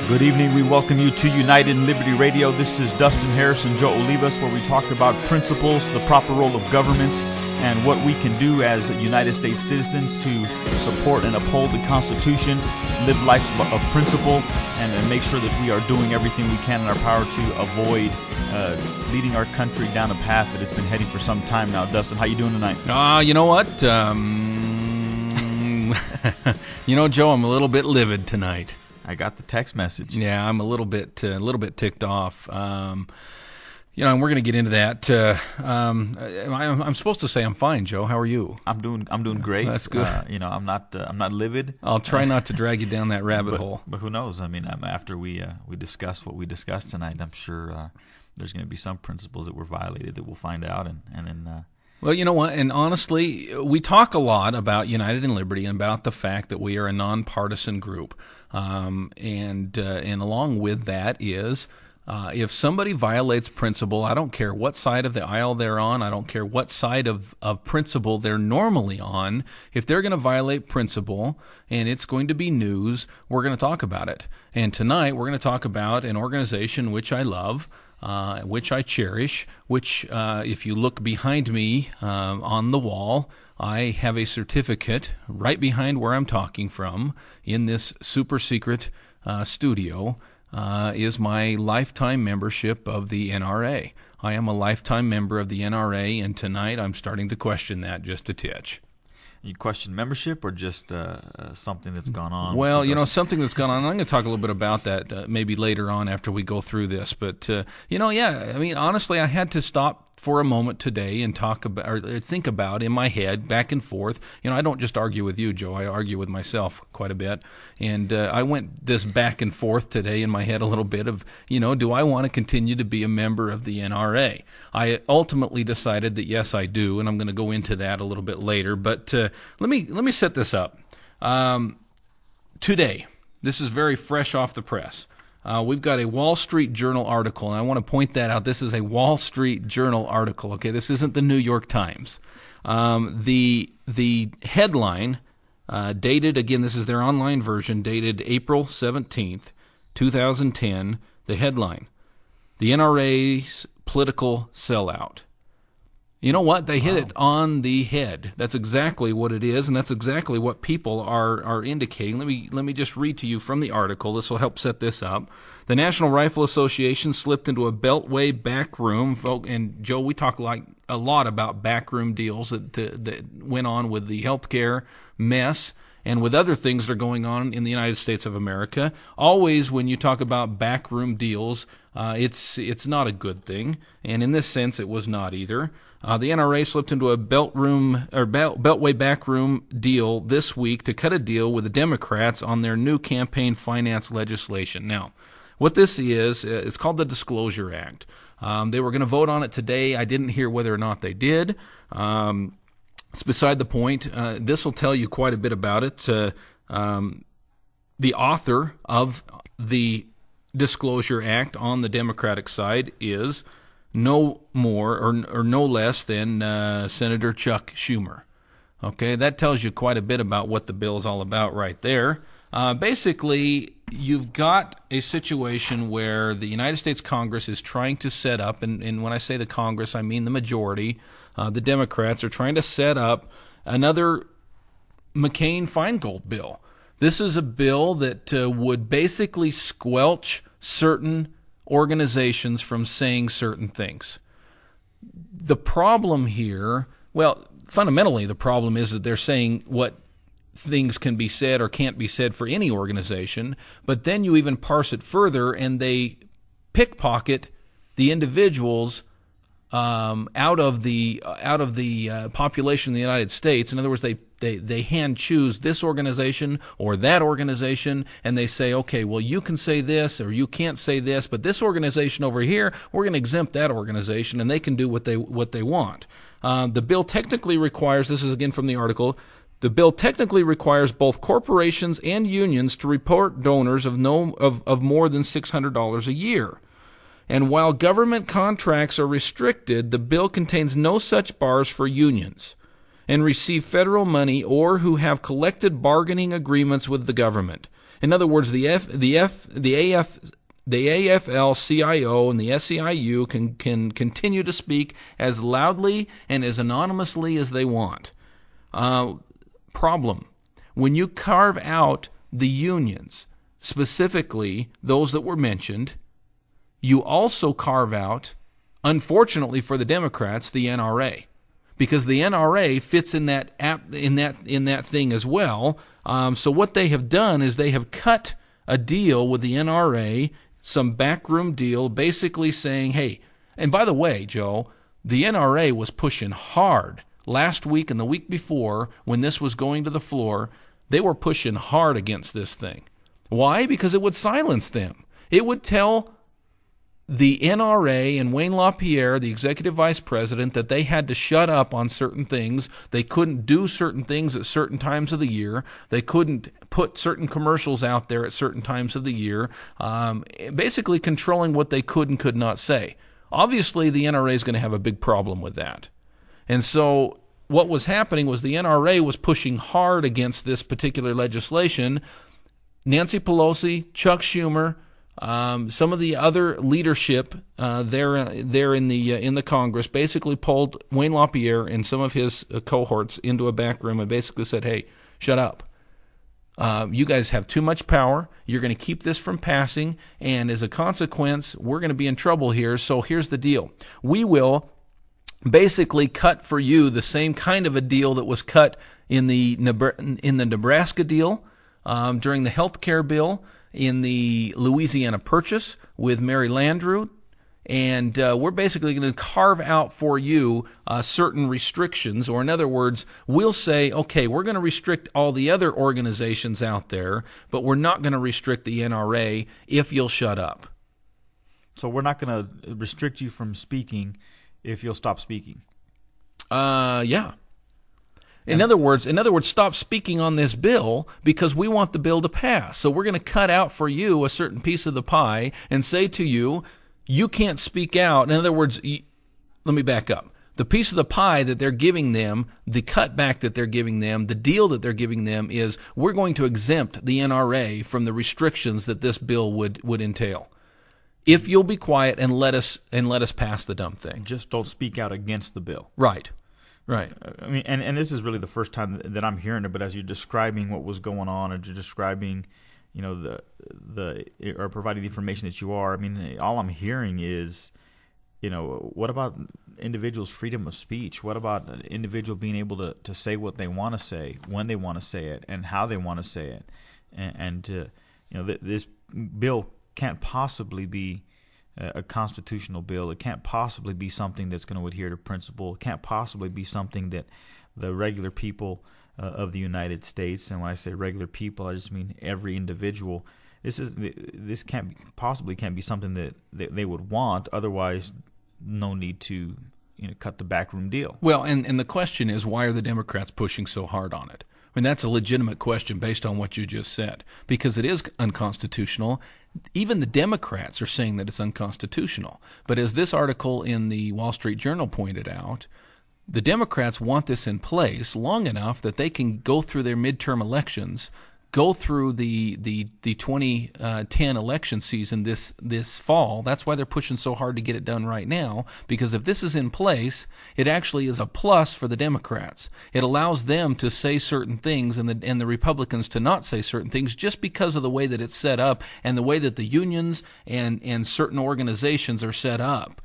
Good evening. We welcome you to United in Liberty Radio. This is Dustin Harris and Joe Olivas, where we talk about principles, the proper role of government, and what we can do as United States citizens to support and uphold the Constitution, live lives of principle, and make sure that we are doing everything we can in our power to avoid leading our country down a path that has been heading for some time now. Dustin, how you doing tonight? You know what? Joe, I'm a little bit livid tonight. I got the text message. Yeah, I'm a little bit ticked off. And we're going to get into that. I'm supposed to say I'm fine, Joe. How are you? I'm doing great. That's good. I'm not livid. I'll try not to drag you down that rabbit hole. But who knows? I mean, after we discuss what we discussed tonight, I'm sure there's going to be some principles that were violated that we'll find out, and then. Well, you know what? And honestly, we talk a lot about United in Liberty and about the fact that we are a nonpartisan group. And along with that is if somebody violates principle, I don't care what side of the aisle they're on, I don't care what side of principle they're normally on, if they're going to violate principle and it's going to be news, we're going to talk about it. And tonight we're going to talk about an organization which I love, which I cherish, which if you look behind me on the wall, I have a certificate right behind where I'm talking from in this super secret studio is my lifetime membership of the NRA. I am a lifetime member of the NRA, and tonight I'm starting to question that just a titch. You question membership or just something that's gone on? Well, something that's gone on. I'm going to talk a little bit about that maybe later on after we go through this. But, honestly, I had to stop for a moment today and talk about or think about in my head back and forth. I don't just argue with you, Joe. I argue with myself quite a bit. And I went this back and forth today in my head a little bit of, do I want to continue to be a member of the NRA? I ultimately decided that yes, I do, and I'm going to go into that a little bit later. But let me set this up. Today, this is very fresh off the press. We've got a Wall Street Journal article, and I want to point that out. This is a Wall Street Journal article, okay? This isn't the New York Times. The headline, dated, again, this is their online version, dated April 17th, 2010. The headline, the NRA's political sellout. You know what? They hit it on the head. That's exactly what it is, and that's exactly what people are indicating. Let me just read to you from the article. This will help set this up. The National Rifle Association slipped into a Beltway backroom. And Joe, we talk a lot about backroom deals that went on with the healthcare mess and with other things that are going on in the United States of America. Always when you talk about backroom deals, it's not a good thing, and in this sense, it was not either. The NRA slipped into a Beltway backroom deal this week to cut a deal with the Democrats on their new campaign finance legislation. Now, what this is, it's called the Disclosure Act. They were going to vote on it today. I didn't hear whether or not they did. It's beside the point. This will tell you quite a bit about it. The author of the Disclosure Act on the Democratic side is no more or no less than Senator Chuck Schumer. Okay, that tells you quite a bit about what the bill is all about right there. Basically, you've got a situation where the United States Congress is trying to set up, and when I say the Congress, I mean the majority, the Democrats are trying to set up another McCain-Feingold bill. This is a bill that would basically squelch certain organizations from saying certain things. The problem here, fundamentally the problem is that they're saying what things can be said or can't be said for any organization, but then you even parse it further and they pickpocket the individuals out of the population of the United States. In other words, they hand choose this organization or that organization, and they say, okay, well, you can say this or you can't say this, but this organization over here, we're going to exempt that organization, and they can do what they want. The bill technically requires, this is again from the article, the bill technically requires both corporations and unions to report donors of more than $600 a year. And while government contracts are restricted, the bill contains no such bars for unions and receive federal money or who have collective bargaining agreements with the government. In other words, the AFL-CIO and the SEIU can continue to speak as loudly and as anonymously as they want. Problem: when you carve out the unions, specifically those that were mentioned, you also carve out, unfortunately for the Democrats, the NRA, because the NRA fits in that thing as well. So what they have done is they have cut a deal with the NRA, some backroom deal, basically saying, hey, and by the way, Joe, the NRA was pushing hard last week and the week before when this was going to the floor. They were pushing hard against this thing. Why? Because it would silence them. It would tell the NRA and Wayne LaPierre, the executive vice president, that they had to shut up on certain things. They couldn't do certain things at certain times of the year. They couldn't put certain commercials out there at certain times of the year, basically controlling what they could and could not say. Obviously, the NRA is going to have a big problem with that. And so what was happening was the NRA was pushing hard against this particular legislation. Nancy Pelosi, Chuck Schumer, some of the other leadership there in the Congress basically pulled Wayne LaPierre and some of his cohorts into a back room and basically said, hey, shut up. You guys have too much power. You're going to keep this from passing, and as a consequence, we're going to be in trouble here. So here's the deal. We will basically cut for you the same kind of a deal that was cut in the Nebraska deal during the health care bill, in the Louisiana Purchase with Mary Landrieu, and we're basically going to carve out for you certain restrictions, or in other words, we'll say, okay, we're going to restrict all the other organizations out there, but we're not going to restrict the NRA if you'll shut up. So we're not going to restrict you from speaking if you'll stop speaking. Yeah. In other words, stop speaking on this bill because we want the bill to pass. So we're going to cut out for you a certain piece of the pie and say to you, you can't speak out. In other words, let me back up. The piece of the pie that they're giving them, the cutback that they're giving them, the deal that they're giving them is we're going to exempt the NRA from the restrictions that this bill would entail. If you'll be quiet and let us pass the dumb thing. Just don't speak out against the bill. Right. Right. I mean, and this is really the first time that I'm hearing it. But as you're describing what was going on, and you're describing, or providing the information that you are, I mean, all I'm hearing is, what about individuals' freedom of speech? What about an individual being able to say what they want to say, when they want to say it, and how they want to say it? And this bill can't possibly be a constitutional bill. It can't possibly be something that's going to adhere to principle. It can't possibly be something that the regular people of the United States, and when I say regular people, I just mean every individual, this can't be something that they would want. Otherwise, no need to cut the backroom deal. Well, and the question is, why are the Democrats pushing so hard on it? I mean, that's a legitimate question based on what you just said, because it is unconstitutional. Even the Democrats are saying that it's unconstitutional. But as this article in the Wall Street Journal pointed out, the Democrats want this in place long enough that they can go through their midterm elections, go through the 2010 election season this fall. That's why they're pushing so hard to get it done right now, because if this is in place, it actually is a plus for the Democrats. It allows them to say certain things and the Republicans to not say certain things just because of the way that it's set up and the way that the unions and certain organizations are set up.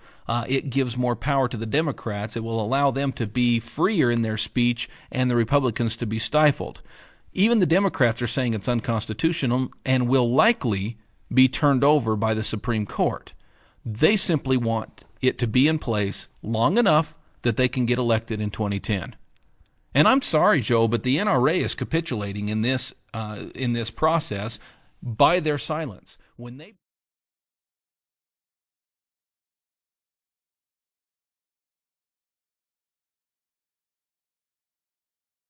It gives more power to the Democrats. It will allow them to be freer in their speech and the Republicans to be stifled. Even the Democrats are saying it's unconstitutional and will likely be turned over by the Supreme Court. They simply want it to be in place long enough that they can get elected in 2010. And I'm sorry, Joe, but the NRA is capitulating in this process by their silence. When they